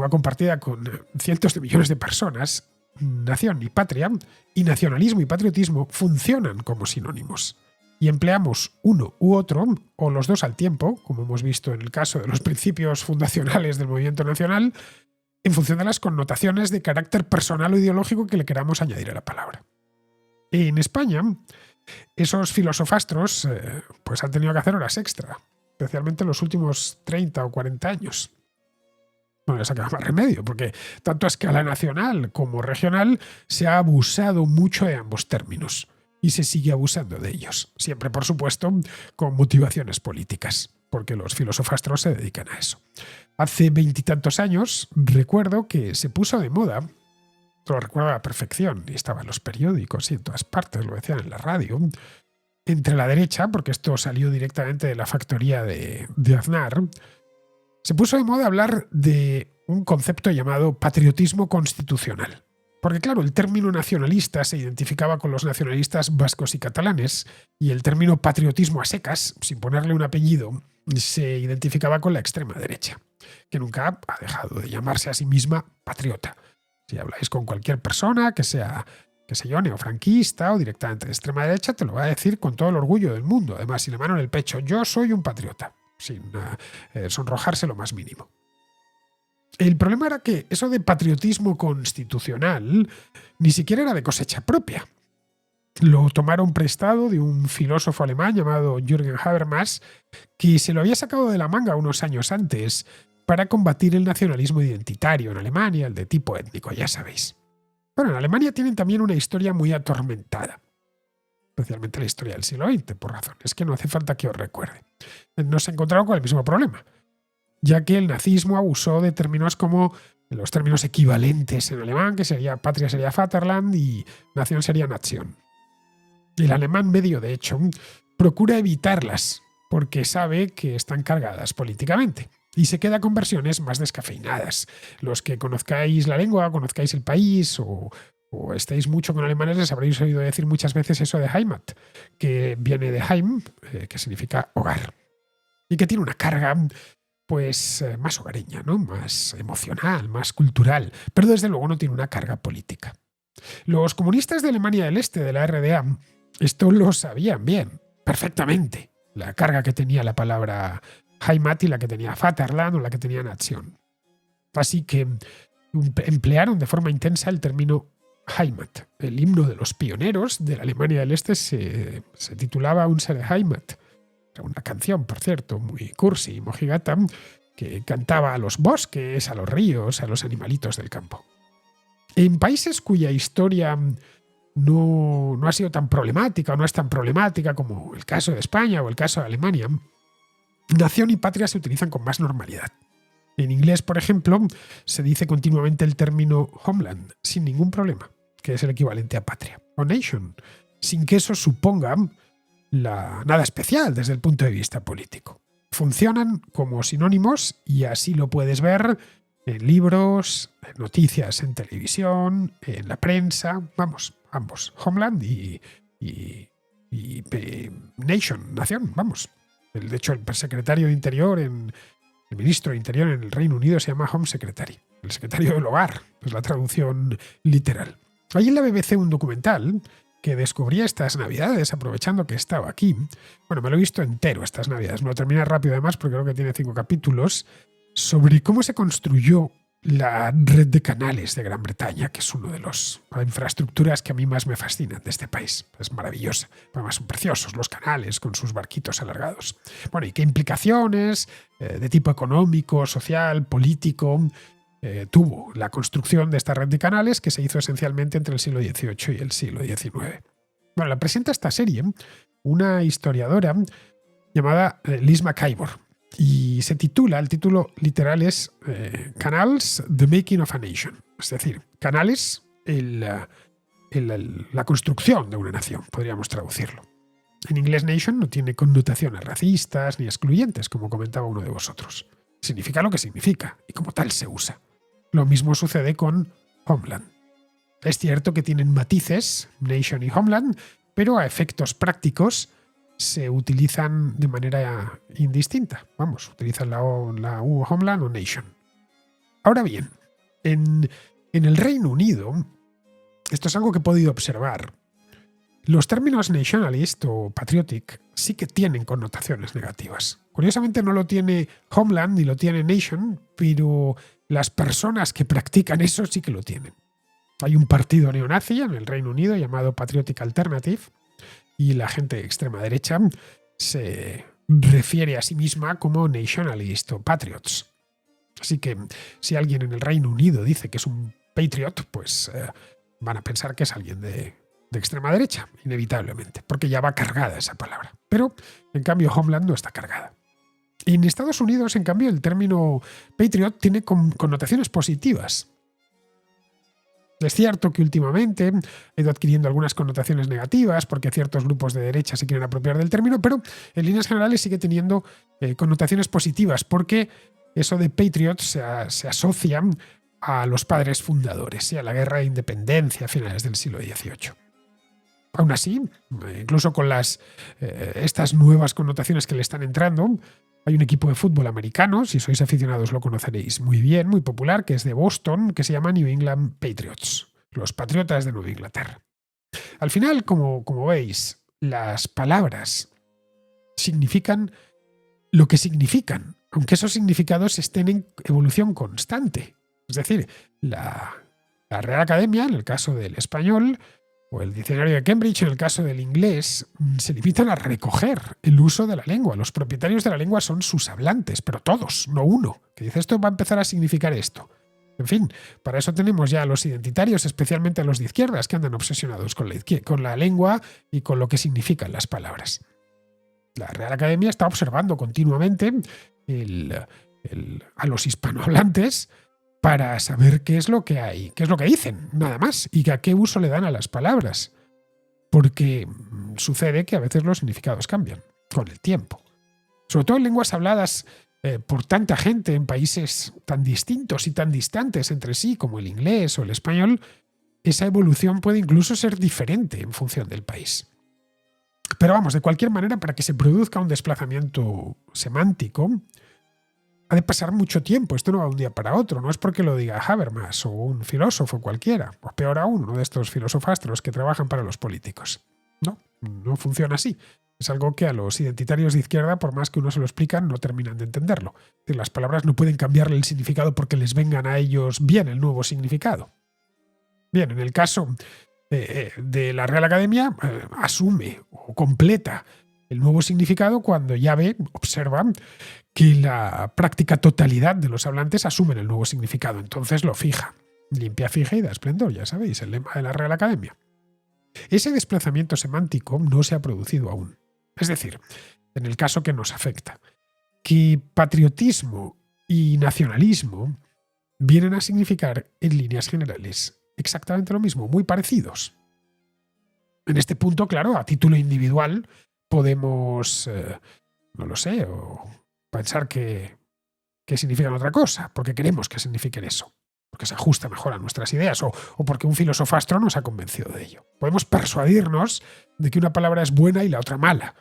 compartida con cientos de millones de personas, nación y patria, y nacionalismo y patriotismo funcionan como sinónimos. Y empleamos uno u otro, o los dos al tiempo, como hemos visto en el caso de los principios fundacionales del movimiento nacional, en función de las connotaciones de carácter personal o ideológico que le queramos añadir a la palabra. En España, esos filosofastros pues han tenido que hacer horas extra, especialmente en los últimos 30 o 40 años. No les ha quedado más remedio, porque tanto a escala nacional como regional se ha abusado mucho de ambos términos. Y se sigue abusando de ellos. Siempre, por supuesto, con motivaciones políticas, porque los filosofastros se dedican a eso. Hace 20 y tantos años, recuerdo que se puso de moda, lo recuerdo a la perfección, y estaba en los periódicos y en todas partes, lo decían en la radio, entre la derecha, porque esto salió directamente de la factoría de Aznar, se puso de moda hablar de un concepto llamado patriotismo constitucional. Porque claro, el término nacionalista se identificaba con los nacionalistas vascos y catalanes y el término patriotismo a secas, sin ponerle un apellido, se identificaba con la extrema derecha, que nunca ha dejado de llamarse a sí misma patriota. Si habláis con cualquier persona que sea, qué sé yo, neofranquista o directamente de extrema derecha, te lo va a decir con todo el orgullo del mundo, además sin la mano en el pecho, yo soy un patriota, sin sonrojarse lo más mínimo. El problema era que eso de patriotismo constitucional ni siquiera era de cosecha propia. Lo tomaron prestado de un filósofo alemán llamado Jürgen Habermas, que se lo había sacado de la manga unos años antes para combatir el nacionalismo identitario en Alemania, el de tipo étnico, ya sabéis. Bueno, en Alemania tienen también una historia muy atormentada, especialmente la historia del siglo XX, por razones que no hace falta que os recuerde. Nos encontraron con el mismo problema, ya que el nazismo abusó de términos como los términos equivalentes en alemán, que sería patria sería Vaterland y nación sería Nation. El alemán medio, de hecho, procura evitarlas porque sabe que están cargadas políticamente y se queda con versiones más descafeinadas. Los que conozcáis la lengua, conozcáis el país o estéis mucho con alemanes, les habréis oído decir muchas veces eso de Heimat, que viene de Heim, que significa hogar, y que tiene una carga pues más hogareña, ¿no? Más emocional, más cultural, pero desde luego no tiene una carga política. Los comunistas de Alemania del Este, de la RDA, esto lo sabían bien, perfectamente, la carga que tenía la palabra Heimat y la que tenía Vaterland o la que tenía Nation. Así que emplearon de forma intensa el término Heimat. El himno de los pioneros de la Alemania del Este se titulaba Unsere Heimat. Una canción, por cierto, muy cursi y mojigata, que cantaba a los bosques, a los ríos, a los animalitos del campo. En países cuya historia no ha sido tan problemática o no es tan problemática como el caso de España o el caso de Alemania, nación y patria se utilizan con más normalidad. En inglés, por ejemplo, se dice continuamente el término homeland sin ningún problema, que es el equivalente a patria, o nation, sin que eso suponga nada especial desde el punto de vista político. Funcionan como sinónimos y así lo puedes ver en libros, en noticias en televisión, en la prensa, vamos, ambos, Homeland y Nation, nación, vamos. De hecho, el secretario de Interior, el ministro de Interior en el Reino Unido se llama Home Secretary, el secretario del hogar, es la traducción literal. Hay en la BBC un documental que descubrí estas navidades, aprovechando que estaba aquí. Bueno, me lo he visto entero estas navidades, me lo terminé rápido además porque creo que tiene 5 capítulos, sobre cómo se construyó la red de canales de Gran Bretaña, que es una de las infraestructuras que a mí más me fascinan de este país. Es maravillosa. Además son preciosos los canales con sus barquitos alargados. Bueno, y qué implicaciones de tipo económico, social, político tuvo la construcción de esta red de canales que se hizo esencialmente entre el siglo XVIII y el siglo XIX. Bueno, la presenta esta serie una historiadora llamada Liz McIvor y se titula, el título literal es Canals, The Making of a Nation, es decir, canales, la construcción de una nación, podríamos traducirlo. En inglés nation no tiene connotaciones racistas ni excluyentes, como comentaba uno de vosotros. Significa lo que significa y como tal se usa. Lo mismo sucede con Homeland. Es cierto que tienen matices, Nation y Homeland, pero a efectos prácticos se utilizan de manera indistinta. Vamos, utilizan la U Homeland o Nation. Ahora bien, en el Reino Unido, esto es algo que he podido observar, los términos nationalist o patriotic sí que tienen connotaciones negativas. Curiosamente no lo tiene Homeland ni lo tiene Nation, pero las personas que practican eso sí que lo tienen. Hay un partido neonazi en el Reino Unido llamado Patriotic Alternative y la gente de extrema derecha se refiere a sí misma como nationalist o patriots. Así que si alguien en el Reino Unido dice que es un patriot, pues van a pensar que es alguien de extrema derecha, inevitablemente, porque ya va cargada esa palabra. Pero, en cambio, Homeland no está cargada. Y en Estados Unidos, en cambio, el término patriot tiene connotaciones positivas. Es cierto que últimamente ha ido adquiriendo algunas connotaciones negativas porque ciertos grupos de derecha se quieren apropiar del término, pero en líneas generales sigue teniendo connotaciones positivas porque eso de patriot se asocia a los padres fundadores y a la guerra de independencia a finales del siglo XVIII. Aún así, incluso con estas nuevas connotaciones que le están entrando, hay un equipo de fútbol americano, si sois aficionados lo conoceréis muy bien, muy popular, que es de Boston, que se llama New England Patriots, los Patriotas de Nueva Inglaterra. Al final, como veis, las palabras significan lo que significan, aunque esos significados estén en evolución constante. Es decir, la Real Academia, en el caso del español, o el diccionario de Cambridge, en el caso del inglés, se limitan a recoger el uso de la lengua. Los propietarios de la lengua son sus hablantes, pero todos, no uno, que dice esto va a empezar a significar esto. En fin, para eso tenemos ya a los identitarios, especialmente a los de izquierdas, que andan obsesionados con la lengua y con lo que significan las palabras. La Real Academia está observando continuamente a los hispanohablantes para saber qué es lo que hay, qué es lo que dicen, nada más, y a qué uso le dan a las palabras. Porque sucede que a veces los significados cambian con el tiempo. Sobre todo en lenguas habladas por tanta gente en países tan distintos y tan distantes entre sí como el inglés o el español, esa evolución puede incluso ser diferente en función del país. Pero vamos, de cualquier manera, para que se produzca un desplazamiento semántico, ha de pasar mucho tiempo. Esto no va de un día para otro. No es porque lo diga Habermas o un filósofo cualquiera, o peor aún, uno de estos filosofastros que trabajan para los políticos. No funciona así. Es algo que a los identitarios de izquierda, por más que uno se lo explican, no terminan de entenderlo. Es decir, las palabras no pueden cambiarle el significado porque les vengan a ellos bien el nuevo significado. Bien, en el caso de la Real Academia, asume o completa el nuevo significado cuando ya observa que la práctica totalidad de los hablantes asumen el nuevo significado. Entonces lo fija. Limpia, fija y da esplendor, ya sabéis, el lema de la Real Academia. Ese desplazamiento semántico no se ha producido aún. Es decir, en el caso que nos afecta, que patriotismo y nacionalismo vienen a significar en líneas generales exactamente lo mismo, muy parecidos. En este punto, claro, a título individual podemos, no lo sé, o pensar que significan otra cosa, porque queremos que signifiquen eso, porque se ajusta mejor a nuestras ideas o porque un filosofastro nos ha convencido de ello. Podemos persuadirnos de que una palabra es buena y la otra mala,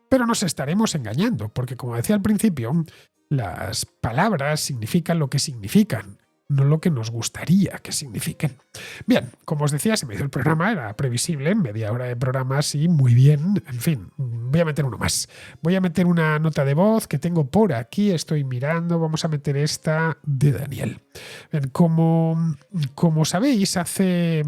pero nos estaremos engañando, porque como decía al principio, las palabras significan lo que significan, no lo que nos gustaría que signifiquen. Bien, como os decía, se me hizo el programa, era previsible, media hora de programa así, muy bien, en fin, voy a meter uno más. Voy a meter una nota de voz que tengo por aquí, estoy mirando, vamos a meter esta de Daniel. Bien, como sabéis, hace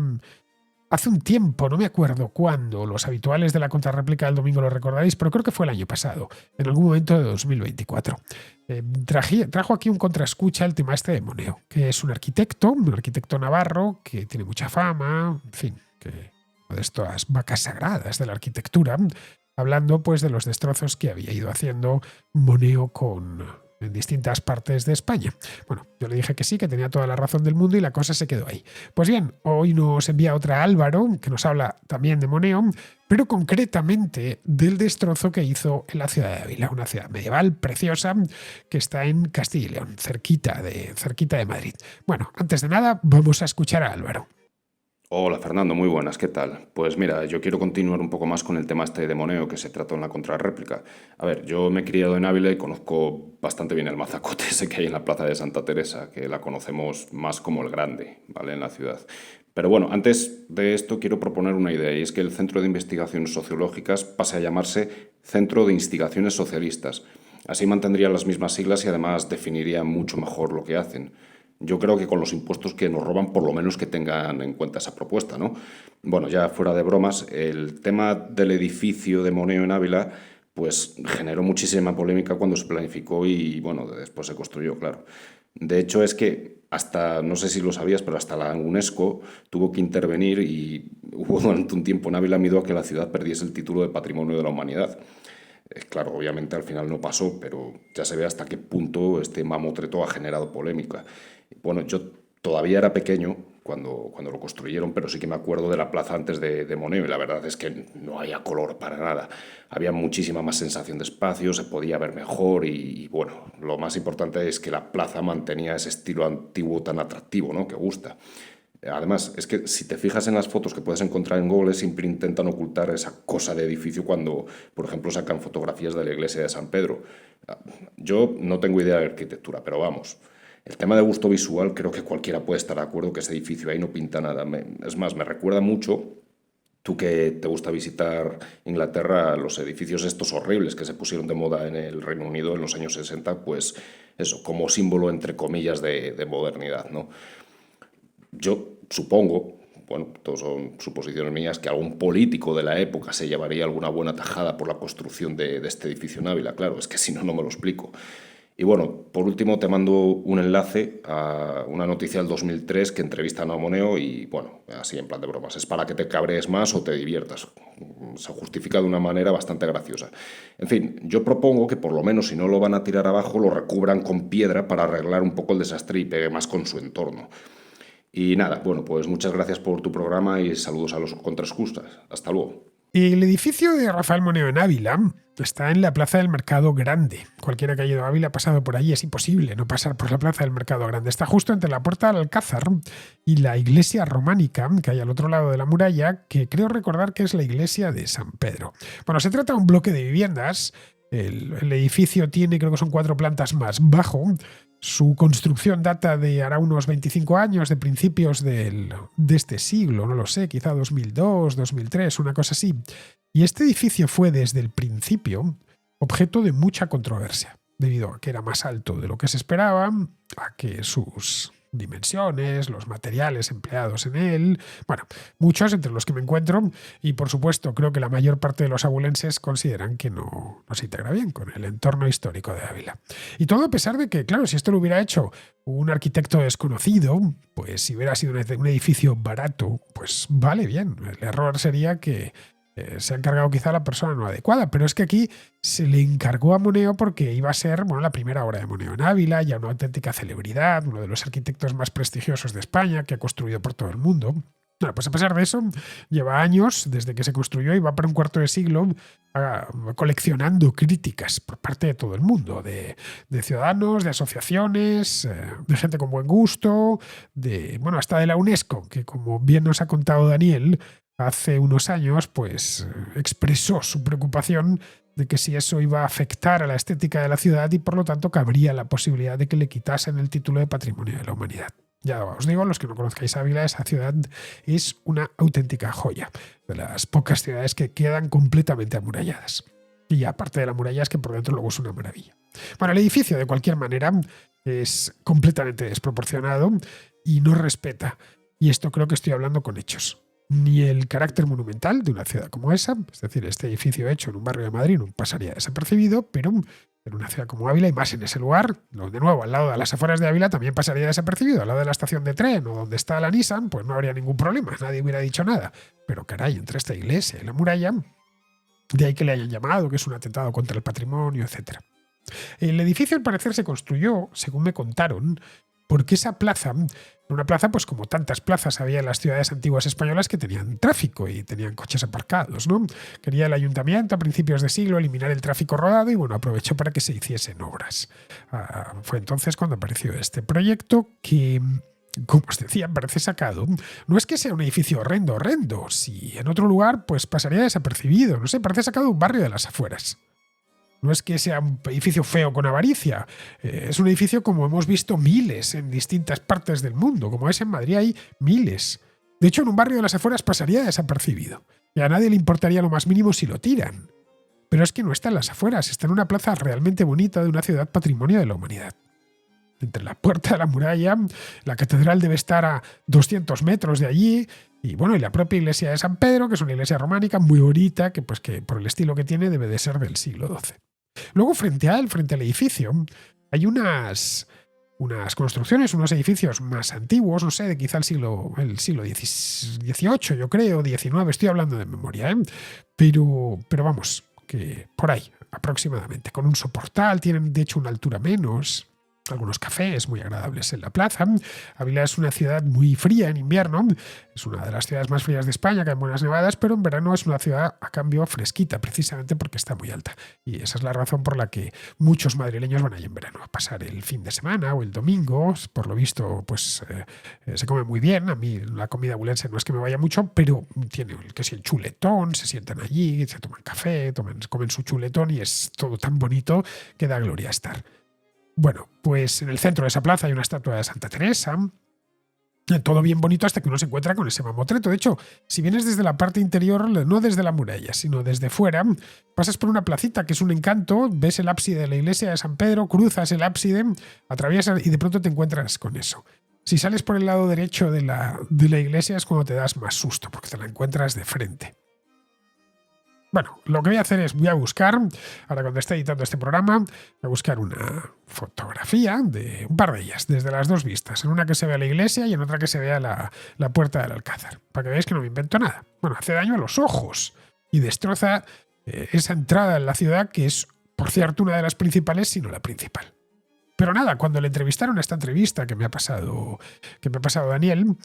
hace un tiempo, no me acuerdo cuándo, los habituales de la contrarréplica del domingo lo recordaréis, pero creo que fue el año pasado, en algún momento de 2024. Trajo aquí un contraescucha el tema este de Moneo, que es un arquitecto navarro que tiene mucha fama, en fin, que de estas vacas sagradas de la arquitectura, hablando pues de los destrozos que había ido haciendo Moneo en distintas partes de España. Bueno, yo le dije que sí, que tenía toda la razón del mundo y la cosa se quedó ahí. Pues bien, hoy nos envía otra Álvaro, que nos habla también de Moneo, pero concretamente del destrozo que hizo en la ciudad de Ávila, una ciudad medieval preciosa que está en Castilla y León, cerquita de Madrid. Bueno, antes de nada, vamos a escuchar a Álvaro. Hola Fernando, muy buenas, ¿qué tal? Pues mira, yo quiero continuar un poco más con el tema este de Moneo que se trató en la contrarréplica. A ver, yo me he criado en Ávila y conozco bastante bien el mazacote ese que hay en la Plaza de Santa Teresa, que la conocemos más como el Grande, ¿vale? En la ciudad. Pero bueno, antes de esto quiero proponer una idea, y es que el Centro de Investigaciones Sociológicas pase a llamarse Centro de Instigaciones Socialistas. Así mantendría las mismas siglas y además definiría mucho mejor lo que hacen. Yo creo que con los impuestos que nos roban, por lo menos que tengan en cuenta esa propuesta, ¿no? Bueno, ya fuera de bromas, el tema del edificio de Moneo en Ávila, pues generó muchísima polémica cuando se planificó y, bueno, después se construyó, claro. De hecho, es que hasta, no sé si lo sabías, pero hasta la UNESCO tuvo que intervenir y hubo durante un tiempo en Ávila miedo a que la ciudad perdiese el título de Patrimonio de la Humanidad. Claro, obviamente al final no pasó, pero ya se ve hasta qué punto este mamotreto ha generado polémica. Bueno, yo todavía era pequeño cuando lo construyeron, pero sí que me acuerdo de la plaza antes de Moneo y la verdad es que no había color para nada. Había muchísima más sensación de espacio, se podía ver mejor y bueno, lo más importante es que la plaza mantenía ese estilo antiguo tan atractivo, ¿no? Que gusta. Además, es que si te fijas en las fotos que puedes encontrar en Google, siempre intentan ocultar esa cosa de edificio cuando, por ejemplo, sacan fotografías de la iglesia de San Pedro. Yo no tengo idea de arquitectura, pero vamos, el tema de gusto visual creo que cualquiera puede estar de acuerdo que ese edificio ahí no pinta nada. Es más, me recuerda mucho, tú que te gusta visitar Inglaterra, los edificios estos horribles que se pusieron de moda en el Reino Unido en los años 60, pues eso, como símbolo entre comillas de modernidad, ¿no? Yo supongo, bueno, todos son suposiciones mías, que algún político de la época se llevaría alguna buena tajada por la construcción de este edificio en Ávila. Claro, es que si no, no me lo explico. Y bueno, por último te mando un enlace a una noticia del 2003 que entrevistan a Moneo y, bueno, así en plan de bromas, es para que te cabrees más o te diviertas. Se justifica de una manera bastante graciosa. En fin, yo propongo que por lo menos si no lo van a tirar abajo, lo recubran con piedra para arreglar un poco el desastre y pegue más con su entorno. Y nada, bueno, pues muchas gracias por tu programa y saludos a los contrascustas. Hasta luego. El edificio de Rafael Moneo en Ávila está en la Plaza del Mercado Grande. Cualquiera que haya ido a Ávila ha pasado por allí, es imposible no pasar por la Plaza del Mercado Grande. Está justo entre la Puerta del Alcázar y la iglesia románica que hay al otro lado de la muralla, que creo recordar que es la iglesia de San Pedro. Bueno, se trata de un bloque de viviendas. El edificio tiene, creo que son 4 plantas más bajo. Su construcción data de hará unos 25 años, de principios de este siglo, no lo sé, quizá 2002, 2003, una cosa así. Y este edificio fue desde el principio objeto de mucha controversia, debido a que era más alto de lo que se esperaba, a que sus dimensiones, los materiales empleados en él, bueno, muchos entre los que me encuentro, y por supuesto creo que la mayor parte de los abulenses consideran que no se integra bien con el entorno histórico de Ávila. Y todo a pesar de que, claro, si esto lo hubiera hecho un arquitecto desconocido, pues si hubiera sido un edificio barato, pues vale bien. El error sería que se ha encargado quizá la persona no adecuada, pero es que aquí se le encargó a Moneo porque iba a ser, bueno, la primera obra de Moneo en Ávila, ya una auténtica celebridad, uno de los arquitectos más prestigiosos de España, que ha construido por todo el mundo. Bueno, pues a pesar de eso, lleva años desde que se construyó y va para un cuarto de siglo coleccionando críticas por parte de todo el mundo, de ciudadanos, de asociaciones, de gente con buen gusto, bueno, hasta de la UNESCO, que como bien nos ha contado Daniel, hace unos años pues expresó su preocupación de que si eso iba a afectar a la estética de la ciudad y por lo tanto cabría la posibilidad de que le quitasen el título de Patrimonio de la Humanidad. Ya os digo, los que no conozcáis Ávila, esa ciudad es una auténtica joya, de las pocas ciudades que quedan completamente amuralladas. Y aparte de la muralla es que por dentro luego es una maravilla. Bueno, el edificio de cualquier manera es completamente desproporcionado y no respeta. Y esto creo que estoy hablando con hechos. ni el carácter monumental de una ciudad como esa. Es decir, este edificio hecho en un barrio de Madrid no pasaría desapercibido, pero en una ciudad como Ávila y más en ese lugar, de nuevo, al lado de las afueras de Ávila también pasaría desapercibido, al lado de la estación de tren o donde está la Nissan, pues no habría ningún problema, nadie hubiera dicho nada. Pero caray, entre esta iglesia y la muralla, de ahí que le hayan llamado, que es un atentado contra el patrimonio, etc. El edificio al parecer se construyó, según me contaron, porque esa plaza, una plaza pues como tantas plazas había en las ciudades antiguas españolas que tenían tráfico y tenían coches aparcados, ¿no? Quería el ayuntamiento a principios de siglo eliminar el tráfico rodado y bueno, aprovechó para que se hiciesen obras. Fue entonces cuando apareció este proyecto que, como os decía, parece sacado. No es que sea un edificio horrendo, si en otro lugar pues pasaría desapercibido, no sé, parece sacado de un barrio de las afueras. No es que sea un edificio feo con avaricia, es un edificio como hemos visto miles en distintas partes del mundo, como es en Madrid hay miles. De hecho, en un barrio de las afueras pasaría desapercibido y a nadie le importaría lo más mínimo si lo tiran. Pero es que no está en las afueras, está en una plaza realmente bonita de una ciudad patrimonio de la humanidad. Entre la puerta de la muralla, la catedral debe estar a 200 metros de allí y bueno, y la propia iglesia de San Pedro, que es una iglesia románica muy bonita, que pues que por el estilo que tiene debe de ser del siglo XII. Luego frente al edificio, hay unas construcciones, unos edificios más antiguos, no sé, de quizá el siglo XVIII, yo creo, XIX, estoy hablando de memoria, ¿eh? Pero vamos, que por ahí, aproximadamente, con un soportal, tienen de hecho una altura menos. Algunos cafés muy agradables en la plaza. Ávila es una ciudad muy fría en invierno, es una de las ciudades más frías de España, que hay buenas nevadas, pero en verano es una ciudad a cambio fresquita, precisamente porque está muy alta. Y esa es la razón por la que muchos madrileños van ahí en verano a pasar el fin de semana o el domingo. Por lo visto, pues se come muy bien. A mí la comida abulense no es que me vaya mucho, pero tiene el chuletón, se sientan allí, se toman café, comen su chuletón y es todo tan bonito que da gloria estar. Bueno, pues en el centro de esa plaza hay una estatua de Santa Teresa, todo bien bonito hasta que uno se encuentra con ese mamotreto. De hecho, si vienes desde la parte interior, no desde la muralla, sino desde fuera, pasas por una placita que es un encanto, ves el ábside de la iglesia de San Pedro, cruzas el ábside, atraviesas y de pronto te encuentras con eso. Si sales por el lado derecho de la iglesia es cuando te das más susto, porque te la encuentras de frente. Bueno, lo que voy a hacer es, voy a buscar, ahora cuando esté editando este programa, voy a buscar una fotografía de un par de ellas, desde las dos vistas, en una que se vea la iglesia y en otra que se vea la puerta del Alcázar, para que veáis que no me invento nada. Bueno, hace daño a los ojos y destroza esa entrada en la ciudad, que es, por cierto, una de las principales, si no la principal. Pero nada, cuando le entrevistaron a esta entrevista que me ha pasado Daniel,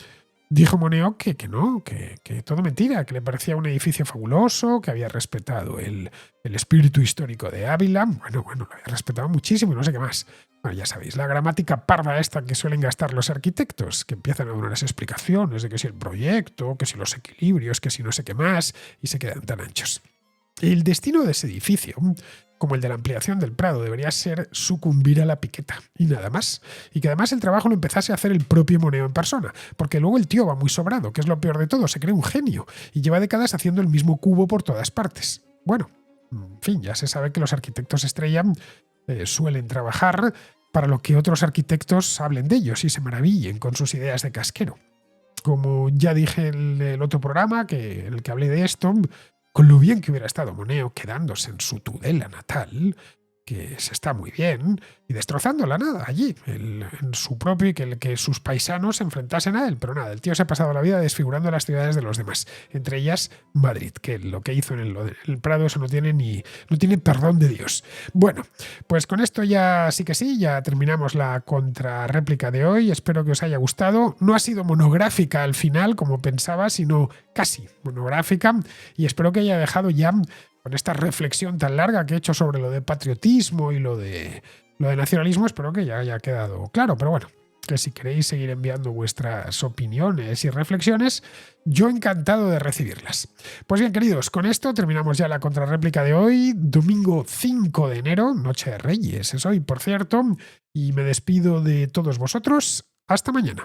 dijo Moneo que no, que todo mentira, que le parecía un edificio fabuloso, que había respetado el espíritu histórico de Ávila. Bueno, lo había respetado muchísimo y no sé qué más. Bueno, ya sabéis, la gramática parda esta que suelen gastar los arquitectos, que empiezan a dar unas explicaciones de que si el proyecto, que si los equilibrios, que si no sé qué más, y se quedan tan anchos. El destino de ese edificio, como el de la ampliación del Prado, debería ser sucumbir a la piqueta y nada más. Y que además el trabajo lo empezase a hacer el propio Moneo en persona, porque luego el tío va muy sobrado, que es lo peor de todo, se cree un genio y lleva décadas haciendo el mismo cubo por todas partes. Bueno, en fin, ya se sabe que los arquitectos estrella suelen trabajar para lo que otros arquitectos hablen de ellos y se maravillen con sus ideas de casquero. Como ya dije en el otro programa en el que hablé de esto, con lo bien que hubiera estado Moneo quedándose en su Tudela natal, que se está muy bien, y destrozando la nada allí, en su propio, y que sus paisanos se enfrentasen a él. Pero nada, el tío se ha pasado la vida desfigurando las ciudades de los demás, entre ellas Madrid, que lo que hizo en el Prado eso no tiene perdón de Dios. Bueno, pues con esto ya terminamos la contrarréplica de hoy. Espero que os haya gustado. No ha sido monográfica al final, como pensaba, sino casi monográfica, y espero que haya dejado ya, con esta reflexión tan larga que he hecho sobre lo de patriotismo y lo de nacionalismo, espero que ya haya quedado claro. Pero bueno, que si queréis seguir enviando vuestras opiniones y reflexiones, yo encantado de recibirlas. Pues bien, queridos, con esto terminamos ya la contrarréplica de hoy, domingo 5 de enero, Noche de Reyes es hoy, por cierto, y me despido de todos vosotros. Hasta mañana.